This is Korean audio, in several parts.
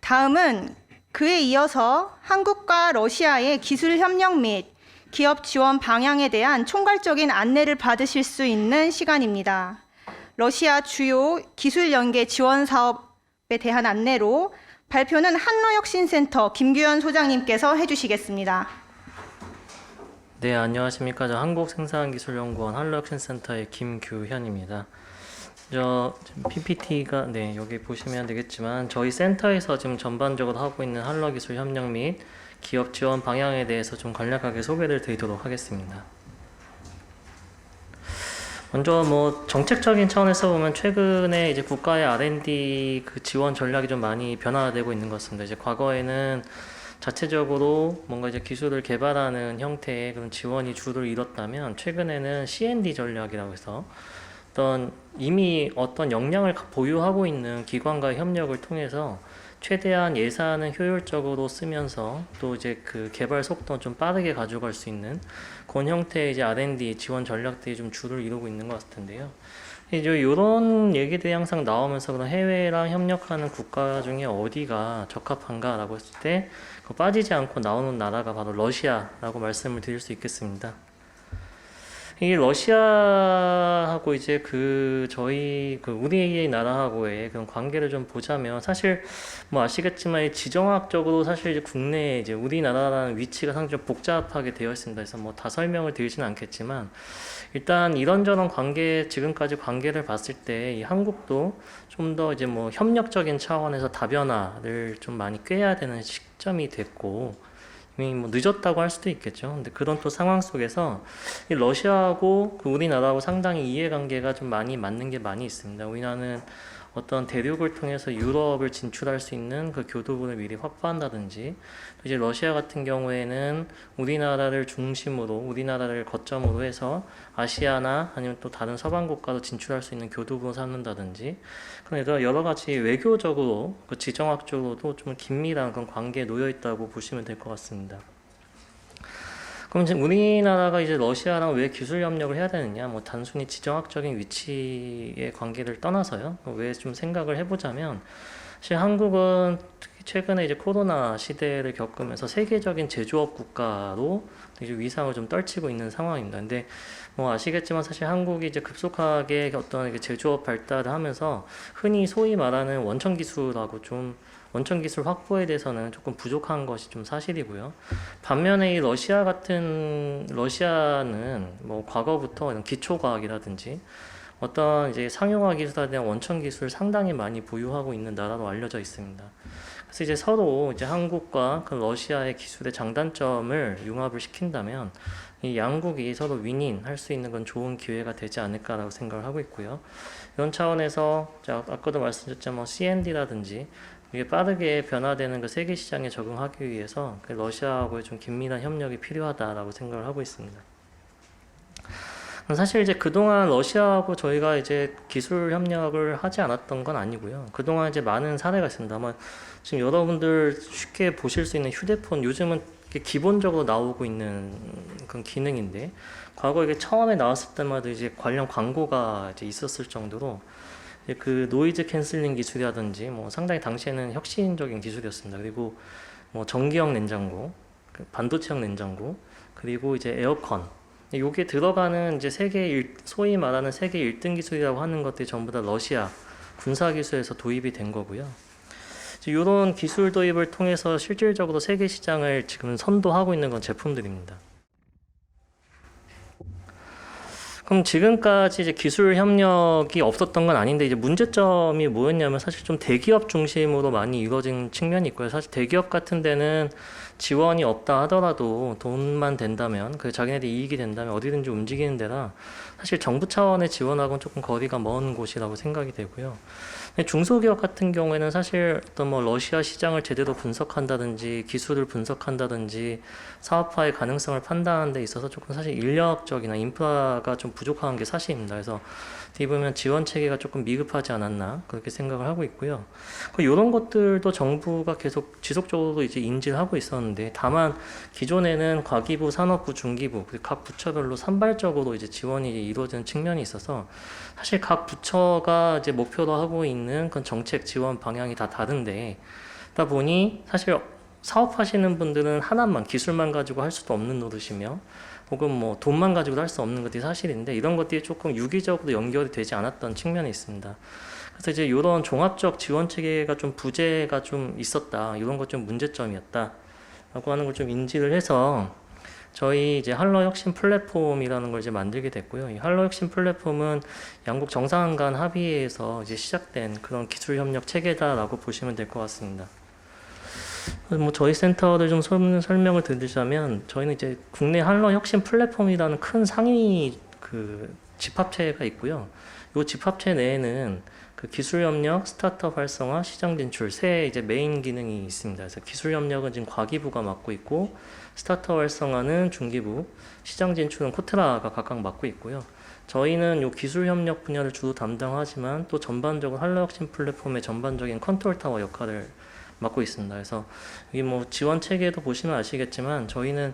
다음은 그에 이어서 한국과 러시아의 기술 협력 및 기업 지원 방향에 대한 총괄적인 안내를 받으실 수 있는 시간입니다. 러시아 주요 기술 연계 지원 사업에 대한 안내로 발표는 한러혁신센터 김규현 소장님께서 해주시겠습니다. 네, 안녕하십니까. 저 한국생산기술연구원 한러혁신센터의 김규현입니다. 저 PPT가 여기 보시면 되겠지만 저희 센터에서 지금 전반적으로 하고 있는 한러기술 협력 및 기업 지원 방향에 대해서 좀 간략하게 소개를 드리도록 하겠습니다. 먼저 정책적인 차원에서 보면 최근에 이제 국가의 R&D 그 지원 전략이 좀 많이 변화되고 있는 것 같습니다. 이제 과거에는 자체적으로 뭔가 이제 기술을 개발하는 형태의 그런 지원이 주를 이뤘다면 최근에는 C&D 전략이라고 해서 이미 어떤 역량을 보유하고 있는 기관과의 협력을 통해서 최대한 예산은 효율적으로 쓰면서 또 이제 그 개발 속도 좀 빠르게 가져갈 수 있는 그런 형태의 이제 R&D 지원 전략들이 좀 주를 이루고 있는 것 같은데요. 이제 이런 얘기들이 항상 나오면서 그런 해외랑 협력하는 국가 중에 어디가 적합한가라고 했을 때 빠지지 않고 나오는 나라가 바로 러시아라고 말씀을 드릴 수 있겠습니다. 이 러시아하고 이제 저희 우리 나라하고의 그런 관계를 좀 보자면 사실 아시겠지만 지정학적으로 사실 이제 국내에 이제 우리나라라는 위치가 상당히 좀 복잡하게 되어 있습니다. 그래서 다 설명을 드리지는 않겠지만 일단 이런저런 지금까지 관계를 봤을 때 이 한국도 좀 더 이제 협력적인 차원에서 다변화를 좀 많이 꾀해야 되는 시점이 됐고 이미 늦었다고 할 수도 있겠죠. 근데 그런 또 상황 속에서 이 러시아하고 우리나라하고 상당히 이해관계가 좀 많이 맞는 게 많이 있습니다. 우리나라는 어떤 대륙을 통해서 유럽을 진출할 수 있는 그 교두보를 미리 확보한다든지, 또 이제 러시아 같은 경우에는 우리나라를 거점으로 해서 아시아나 아니면 또 다른 서방 국가도 진출할 수 있는 교두보를 삼는다든지, 그런 여러 가지 외교적으로 지정학적으로도 좀 긴밀한 그런 관계에 놓여 있다고 보시면 될 것 같습니다. 그럼 지금 우리나라가 이제 러시아랑 왜 기술 협력을 해야 되느냐? 단순히 지정학적인 위치의 관계를 떠나서요. 왜 좀 생각을 해보자면, 사실 한국은 특히 최근에 이제 코로나 시대를 겪으면서 세계적인 제조업 국가로 되게 위상을 좀 떨치고 있는 상황입니다. 근데 아시겠지만 사실 한국이 이제 급속하게 어떤 제조업 발달을 하면서 흔히 소위 말하는 원천 기술 확보에 대해서는 조금 부족한 것이 좀 사실이고요. 반면에 이 러시아는 과거부터 이런 기초과학이라든지 어떤 이제 상용화 기술에 대한 원천 기술을 상당히 많이 보유하고 있는 나라로 알려져 있습니다. 그래서 이제 서로 이제 한국과 러시아의 기술의 장단점을 융합을 시킨다면 이 양국이 서로 윈윈할 수 있는 건 좋은 기회가 되지 않을까라고 생각을 하고 있고요. 이런 차원에서 아까도 말씀드렸지만 C&D라든지 이게 빠르게 변화되는 그 세계 시장에 적응하기 위해서 러시아하고의 좀 긴밀한 협력이 필요하다라고 생각을 하고 있습니다. 사실 이제 그동안 러시아하고 저희가 이제 기술 협력을 하지 않았던 건 아니고요. 그동안 이제 많은 사례가 있습니다. 아마 지금 여러분들 쉽게 보실 수 있는 휴대폰 요즘은 기본적으로 나오고 있는 그런 기능인데 과거 이게 처음에 나왔을 때마다 이제 관련 광고가 이제 있었을 정도로 그 노이즈 캔슬링 기술이라든지 상당히 당시에는 혁신적인 기술이었습니다. 그리고 전기형 냉장고, 반도체형 냉장고, 그리고 이제 에어컨. 요게 들어가는 이제 소위 말하는 세계 1등 기술이라고 하는 것들이 전부 다 러시아 군사 기술에서 도입이 된 거고요. 이런 기술 도입을 통해서 실질적으로 세계 시장을 지금 선도하고 있는 건 제품들입니다. 그럼 지금까지 이제 기술 협력이 없었던 건 아닌데 이제 문제점이 뭐였냐면 사실 좀 대기업 중심으로 많이 이루어진 측면이 있고요. 사실 대기업 같은 데는 지원이 없다 하더라도 돈만 된다면 자기네들이 이익이 된다면 어디든지 움직이는 데라 사실 정부 차원의 지원하고는 조금 거리가 먼 곳이라고 생각이 되고요. 중소기업 같은 경우에는 사실 어떤 러시아 시장을 제대로 분석한다든지 기술을 분석한다든지 사업화의 가능성을 판단하는 데 있어서 조금 사실 인력적이나 인프라가 좀 부족한 게 사실입니다. 그래서 어떻게 보면 지원 체계가 조금 미흡하지 않았나 그렇게 생각을 하고 있고요. 이런 것들도 정부가 계속 지속적으로 이제 인지를 하고 있었는데 다만 기존에는 과기부, 산업부, 중기부 각 부처별로 산발적으로 이제 지원이 이루어지는 측면이 있어서 사실 각 부처가 이제 목표로 하고 있는 그런 정책 지원 방향이 다 다른데 그러다 보니 사실 사업하시는 분들은 하나만 기술만 가지고 할 수도 없는 노릇이며 혹은 뭐 돈만 가지고도 할 수 없는 것들이 사실인데 이런 것들이 조금 유기적으로 연결이 되지 않았던 측면이 있습니다. 그래서 이제 이런 종합적 지원 체계가 좀 부재가 좀 있었다. 이런 것 좀 문제점이었다. 라고 하는 걸 좀 인지를 해서 저희 이제 할러 혁신 플랫폼이라는 걸 이제 만들게 됐고요. 이 할러 혁신 플랫폼은 양국 정상간 간 합의에서 이제 시작된 그런 기술 협력 체계다라고 보시면 될 것 같습니다. 뭐 저희 센터를 좀 설명을 드리자면 저희는 이제 국내 할러 혁신 플랫폼이라는 큰 상위 그 집합체가 있고요. 이 집합체 내에는 그 기술 협력, 스타트업 활성화, 시장 진출 세 이제 메인 기능이 있습니다. 그래서 기술 협력은 지금 과기부가 맡고 있고 스타트업 활성화는 중기부, 시장 진출은 코트라가 각각 맡고 있고요. 저희는 이 기술 협력 분야를 주로 담당하지만 또 전반적으로 할러 혁신 플랫폼의 전반적인 컨트롤 타워 역할을 맡고 있습니다. 그래서 여기 뭐 지원 체계도 보시면 아시겠지만 저희는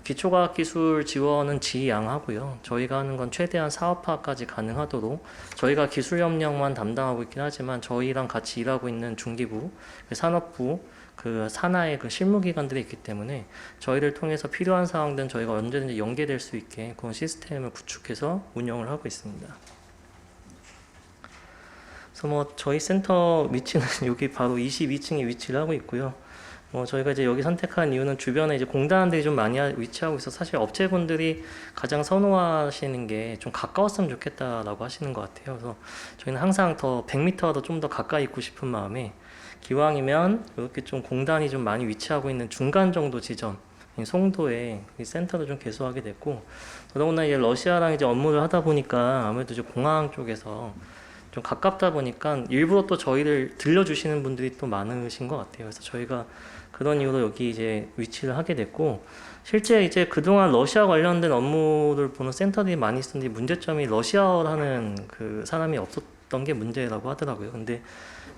기초과학기술 지원은 지양하고요. 저희가 하는 건 최대한 사업화까지 가능하도록 저희가 기술 협력만 담당하고 있긴 하지만 저희랑 같이 일하고 있는 중기부, 산업부, 그 산하의 그 실무기관들이 있기 때문에 저희를 통해서 필요한 사항들은 저희가 언제든지 연계될 수 있게 그런 시스템을 구축해서 운영을 하고 있습니다. 그래서 뭐 저희 센터 위치는 여기 바로 22층에 위치를 하고 있고요. 저희가 이제 여기 선택한 이유는 주변에 이제 공단들이 좀 많이 위치하고 있어 사실 업체분들이 가장 선호하시는 게 좀 가까웠으면 좋겠다라고 하시는 것 같아요. 그래서 저희는 항상 더 100m도 좀 더 가까이 있고 싶은 마음에 기왕이면 이렇게 좀 공단이 좀 많이 위치하고 있는 중간 정도 지점 송도에 이 센터도 좀 개소하게 됐고 더더군다나 이제 러시아랑 이제 업무를 하다 보니까 아무래도 이제 공항 쪽에서 좀 가깝다 보니까 일부러 또 저희를 들려주시는 분들이 또 많으신 것 같아요. 그래서 저희가 그런 이유로 여기 이제 위치를 하게 됐고 실제 이제 그동안 러시아 관련된 업무를 보는 센터들이 많이 있었는데 문제점이 러시아어라는 그 사람이 없었던 게 문제라고 하더라고요. 근데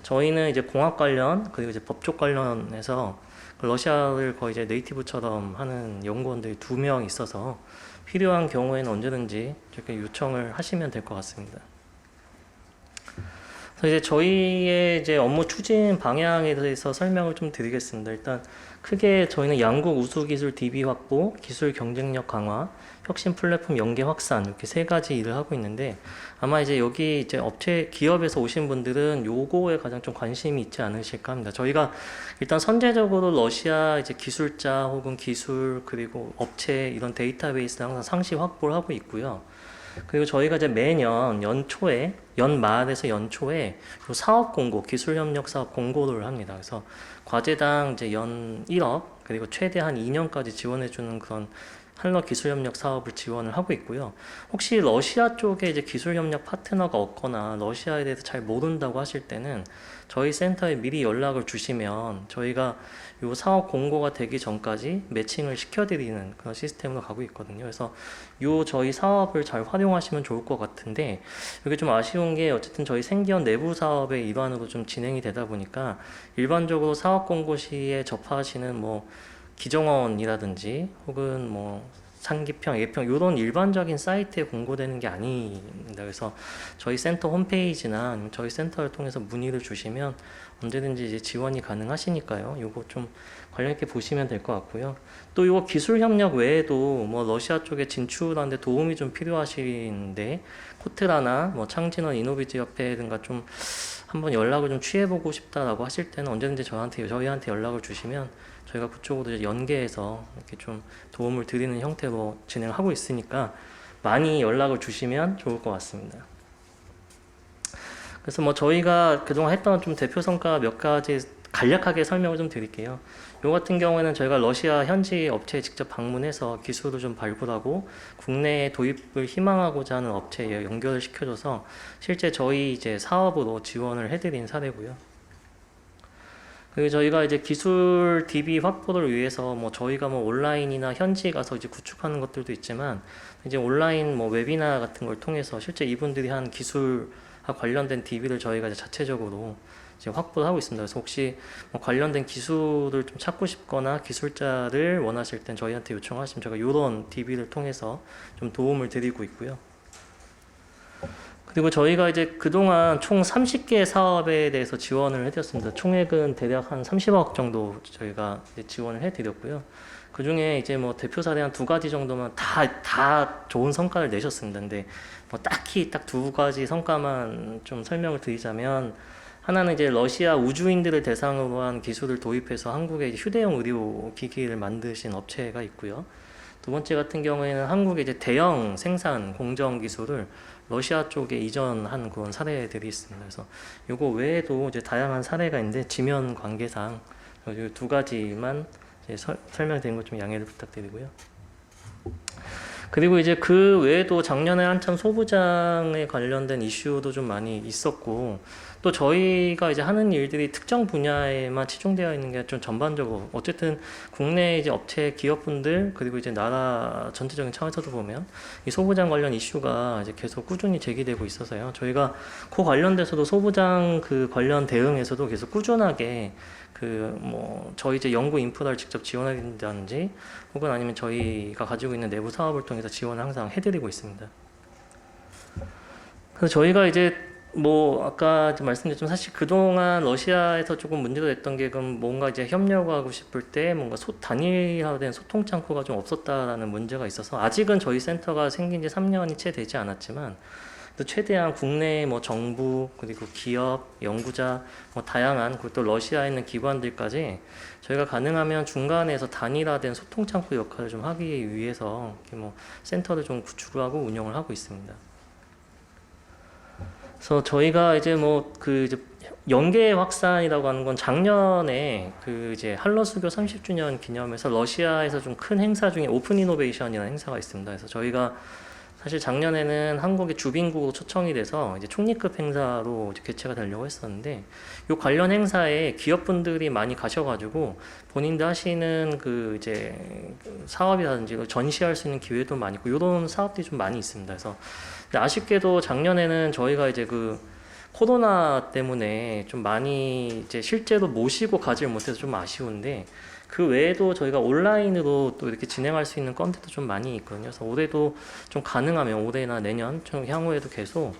저희는 이제 공학 관련 그리고 이제 법조 관련해서 러시아를 거의 이제 네이티브처럼 하는 연구원들이 2명 있어서 필요한 경우에는 언제든지 이렇게 요청을 하시면 될 것 같습니다. 그래서 이제 저희의 이제 업무 추진 방향에 대해서 설명을 좀 드리겠습니다. 일단 크게 저희는 양국 우수 기술 DB 확보, 기술 경쟁력 강화, 혁신 플랫폼 연계 확산 이렇게 3가지 일을 하고 있는데 아마 이제 여기 이제 업체 기업에서 오신 분들은 요거에 가장 좀 관심이 있지 않으실까 합니다. 저희가 일단 선제적으로 러시아 이제 기술자 혹은 기술 그리고 업체 이런 데이터베이스를 항상 상시 확보를 하고 있고요. 그리고 저희가 이제 매년 연초에 연말에서 연초에 사업 공고, 기술 협력 사업 공고를 합니다. 그래서 과제당 이제 연 1억 그리고 최대 한 2년까지 지원해 주는 그런 할러 기술 협력 사업을 지원을 하고 있고요. 혹시 러시아 쪽에 이제 기술 협력 파트너가 없거나 러시아에 대해서 잘 모른다고 하실 때는 저희 센터에 미리 연락을 주시면 저희가 요 사업 공고가 되기 전까지 매칭을 시켜드리는 그런 시스템으로 가고 있거든요. 그래서 요 저희 사업을 잘 활용하시면 좋을 것 같은데 이게 좀 아쉬운 게 어쨌든 저희 생기원 내부 사업의 일환으로 좀 진행이 되다 보니까 일반적으로 사업 공고 시에 접하시는 뭐 기정원이라든지 혹은 뭐 상기평, 예평 이런 일반적인 사이트에 공고되는 게 아닙니다. 그래서 저희 센터 홈페이지나 아니면 저희 센터를 통해서 문의를 주시면 언제든지 이제 지원이 가능하시니까요. 요거 좀 관련 있게 보시면 될 것 같고요. 또 요거 기술 협력 외에도 뭐 러시아 쪽에 진출하는데 도움이 좀 필요하신데 코트라나 뭐 창진원 이노비즈 협회 등과 좀 한번 연락을 좀 취해보고 싶다라고 하실 때는 언제든지 저희한테 연락을 주시면 저희가 그쪽으로 이제 연계해서 이렇게 좀 도움을 드리는 형태로 진행하고 있으니까 많이 연락을 주시면 좋을 것 같습니다. 그래서 뭐 저희가 그동안 했던 좀 대표 성과 몇 가지 간략하게 설명을 좀 드릴게요. 요 같은 경우에는 저희가 러시아 현지 업체에 직접 방문해서 기술을 좀 발굴하고 국내에 도입을 희망하고자 하는 업체에 연결을 시켜줘서 실제 저희 이제 사업으로 지원을 해드린 사례고요. 그리고 저희가 이제 기술 DB 확보를 위해서 뭐 저희가 뭐 온라인이나 현지 가서 이제 구축하는 것들도 있지만 이제 온라인 뭐 웨비나 같은 걸 통해서 실제 이분들이 한 기술과 관련된 DB를 저희가 이제 자체적으로 이제 확보를 하고 있습니다. 그래서 혹시 뭐 관련된 기술을 좀 찾고 싶거나 기술자를 원하실 땐 저희한테 요청하시면 제가 이런 DB를 통해서 좀 도움을 드리고 있고요. 그리고 저희가 이제 그동안 총 30개 사업에 대해서 지원을 해드렸습니다. 총액은 대략 한 30억 정도 저희가 이제 지원을 해드렸고요. 그 중에 이제 뭐 대표 사례 한 2가지 정도만 다 좋은 성과를 내셨습니다. 근데 뭐 딱히 딱 2가지 성과만 좀 설명을 드리자면, 하나는 이제 러시아 우주인들을 대상으로 한 기술을 도입해서 한국에 이제 휴대용 의료 기기를 만드신 업체가 있고요. 두 번째 같은 경우에는 한국의 이제 대형 생산 공정 기술을 러시아 쪽에 이전한 그런 사례들이 있습니다. 그래서 이거 외에도 이제 다양한 사례가 있는데 지면 관계상 이 2가지만 설명드린 것 좀 양해를 부탁드리고요. 그리고 이제 그 외에도 작년에 한참 소부장에 관련된 이슈도 좀 많이 있었고, 또 저희가 이제 하는 일들이 특정 분야에만 치중되어 있는 게 좀 전반적으로, 어쨌든 국내 이제 업체 기업분들 그리고 이제 나라 전체적인 차원에서도 보면 이 소부장 관련 이슈가 이제 계속 꾸준히 제기되고 있어서요. 저희가 그 관련돼서도 소부장 그 관련 대응에서도 계속 꾸준하게 저희 이제 연구 인프라를 직접 지원한다든지 혹은 아니면 저희가 가지고 있는 내부 사업을 통해서 지원을 항상 해드리고 있습니다. 그래서 저희가 이제 아까 말씀드렸지만 사실 그동안 러시아에서 조금 문제가 됐던 게, 그럼 뭔가 이제 협력하고 싶을 때 뭔가 단일화된 소통 창구가 좀 없었다라는 문제가 있어서, 아직은 저희 센터가 생긴 지 3년이 채 되지 않았지만 또 최대한 국내 정부 그리고 기업, 연구자 다양한, 그리고 또 러시아에 있는 기관들까지 저희가 가능하면 중간에서 단일화된 소통 창구 역할을 좀 하기 위해서 이렇게 센터를 좀 구축하고 운영을 하고 있습니다. 그래서 저희가 이제 연계 확산이라고 하는 건 작년에 이제 한러수교 30주년 기념해서 러시아에서 좀 큰 행사 중에 오픈 이노베이션이라는 행사가 있습니다. 그래서 저희가 사실 작년에는 한국의 주빈국으로 초청이 돼서 이제 총리급 행사로 이제 개최가 되려고 했었는데, 이 관련 행사에 기업분들이 많이 가셔가지고 본인들 하시는 이제 사업이라든지 전시할 수 있는 기회도 많이 있고, 이런 사업들이 좀 많이 있습니다. 그래서 근데 아쉽게도 작년에는 저희가 이제 코로나 때문에 좀 많이 이제 실제로 모시고 가질 못해서 좀 아쉬운데, 그 외에도 저희가 온라인으로 또 이렇게 진행할 수 있는 건텐츠도 좀 많이 있거든요. 그래서 올해도 좀 가능하면 올해나 내년, 좀 향후에도 계속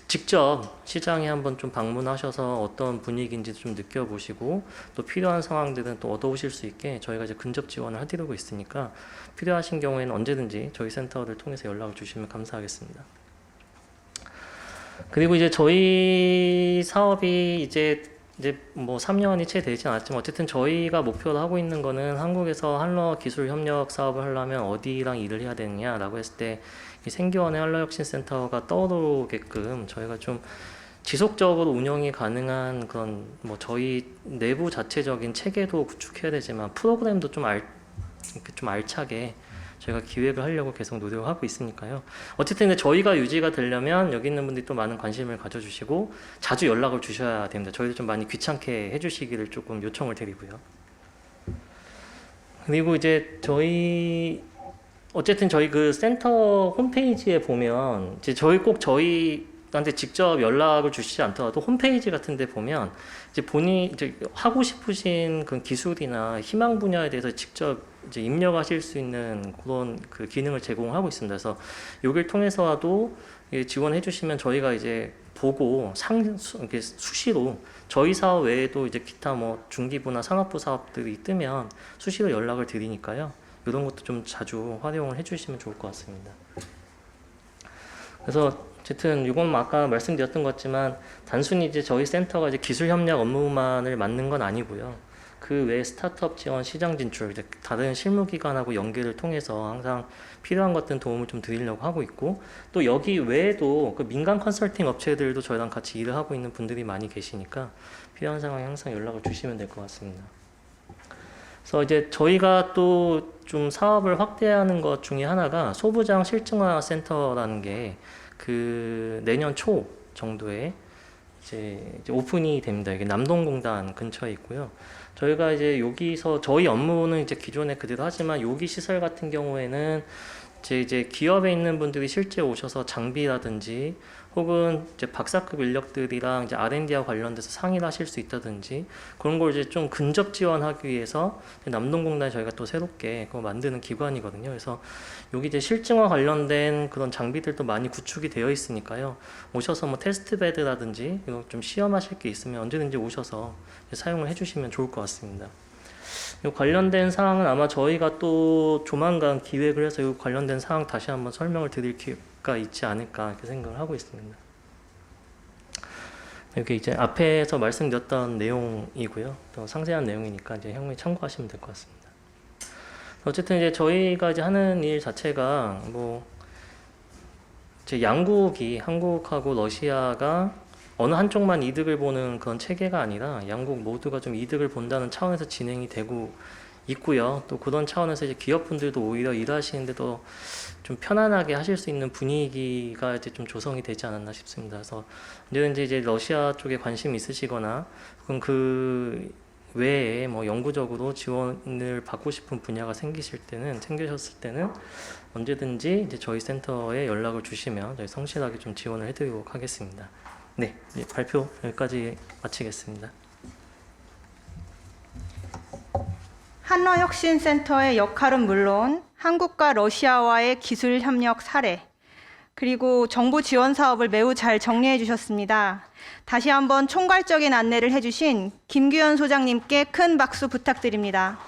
직접 시장에 한번 좀 방문하셔서 어떤 분위기인지 좀 느껴보시고, 또 필요한 상황들은 또 얻어오실 수 있게 저희가 이제 근접 지원을 해드리고 있으니까, 필요하신 경우에는 언제든지 저희 센터를 통해서 연락을 주시면 감사하겠습니다. 그리고 이제 저희 사업이 이제 3년이 채 되진 않았지만, 어쨌든 저희가 목표로 하고 있는 거는 한국에서 한러 기술 협력 사업을 하려면 어디랑 일을 해야 되느냐라고 했을 때 이 생기원의 한러혁신센터가 떠오르게끔 저희가 좀 지속적으로 운영이 가능한 그런 저희 내부 자체적인 체계도 구축해야 되지만, 프로그램도 좀 알차게 저희가 기획을 하려고 계속 노력을 하고 있으니까요. 어쨌든 근데 저희가 유지가 되려면 여기 있는 분들이 또 많은 관심을 가져주시고 자주 연락을 주셔야 됩니다. 저희도 좀 많이 귀찮게 해주시기를 조금 요청을 드리고요. 그리고 이제 어쨌든 저희 센터 홈페이지에 보면 이제 저희한테 직접 연락을 주시지 않더라도 홈페이지 같은 데 보면 이제 본인이 이제 하고 싶으신 그 기술이나 희망 분야에 대해서 직접 이제 입력하실 수 있는 그런 기능을 제공하고 있습니다. 그래서 여기를 통해서라도 지원해 주시면 저희가 이제 보고 이렇게 수시로 저희 사업 외에도 이제 기타 중기부나 상업부 사업들이 뜨면 수시로 연락을 드리니까요. 이런 것도 좀 자주 활용을 해주시면 좋을 것 같습니다. 그래서 어쨌든 이건 아까 말씀드렸던 것 같지만, 단순히 이제 저희 센터가 이제 기술 협력 업무만을 맡는 건 아니고요. 그 외에 스타트업 지원, 시장 진출, 이제 다른 실무기관하고 연계를 통해서 항상 필요한 것들은 도움을 좀 드리려고 하고 있고, 또 여기 외에도 민간 컨설팅 업체들도 저희랑 같이 일을 하고 있는 분들이 많이 계시니까 필요한 상황에 항상 연락을 주시면 될 것 같습니다. 그래서 이제 저희가 또 좀 사업을 확대하는 것 중에 하나가 소부장 실증화 센터라는 게 내년 초 정도에 이제 오픈이 됩니다. 이게 남동공단 근처에 있고요. 저희가 이제 여기서 저희 업무는 이제 기존에 그대로 하지만 여기 시설 같은 경우에는 이제 기업에 있는 분들이 실제 오셔서 장비라든지 혹은 이제 박사급 인력들이랑 이제 R&D와 관련돼서 상의를 하실 수 있다든지 그런 걸 이제 좀 근접 지원하기 위해서 남동공단에 저희가 또 새롭게 그거 만드는 기관이거든요. 그래서 여기 이제 실증과 관련된 그런 장비들도 많이 구축이 되어 있으니까요. 오셔서 뭐 테스트 베드라든지 이거 좀 시험하실 게 있으면 언제든지 오셔서 사용을 해주시면 좋을 것 같습니다. 이 관련된 사항은 아마 저희가 또 조만간 기획을 해서 이 관련된 사항 다시 한번 설명을 드릴 기회가 있지 않을까 이렇게 생각을 하고 있습니다. 이렇게 이제 앞에서 말씀드렸던 내용이고요. 또 상세한 내용이니까 이제 형님이 참고하시면 될 것 같습니다. 어쨌든 이제 저희가 이제 하는 일 자체가 뭐 이제 양국이 한국하고 러시아가 어느 한쪽만 이득을 보는 그런 체계가 아니라 양국 모두가 좀 이득을 본다는 차원에서 진행이 되고 있고요. 또 그런 차원에서 이제 기업분들도 오히려 일하시는데도 좀 편안하게 하실 수 있는 분위기가 이제 좀 조성이 되지 않았나 싶습니다. 그래서 언제든지 이제 러시아 쪽에 관심이 있으시거나 혹은 그 외에 뭐 영구적으로 지원을 받고 싶은 분야가 생기셨을 때는 언제든지 이제 저희 센터에 연락을 주시면 저희 성실하게 좀 지원을 해드리도록 하겠습니다. 네, 발표 여기까지 마치겠습니다. 한러혁신센터의 역할은 물론 한국과 러시아와의 기술 협력 사례, 그리고 정부 지원 사업을 매우 잘 정리해 주셨습니다. 다시 한번 총괄적인 안내를 해주신 김규현 소장님께 큰 박수 부탁드립니다.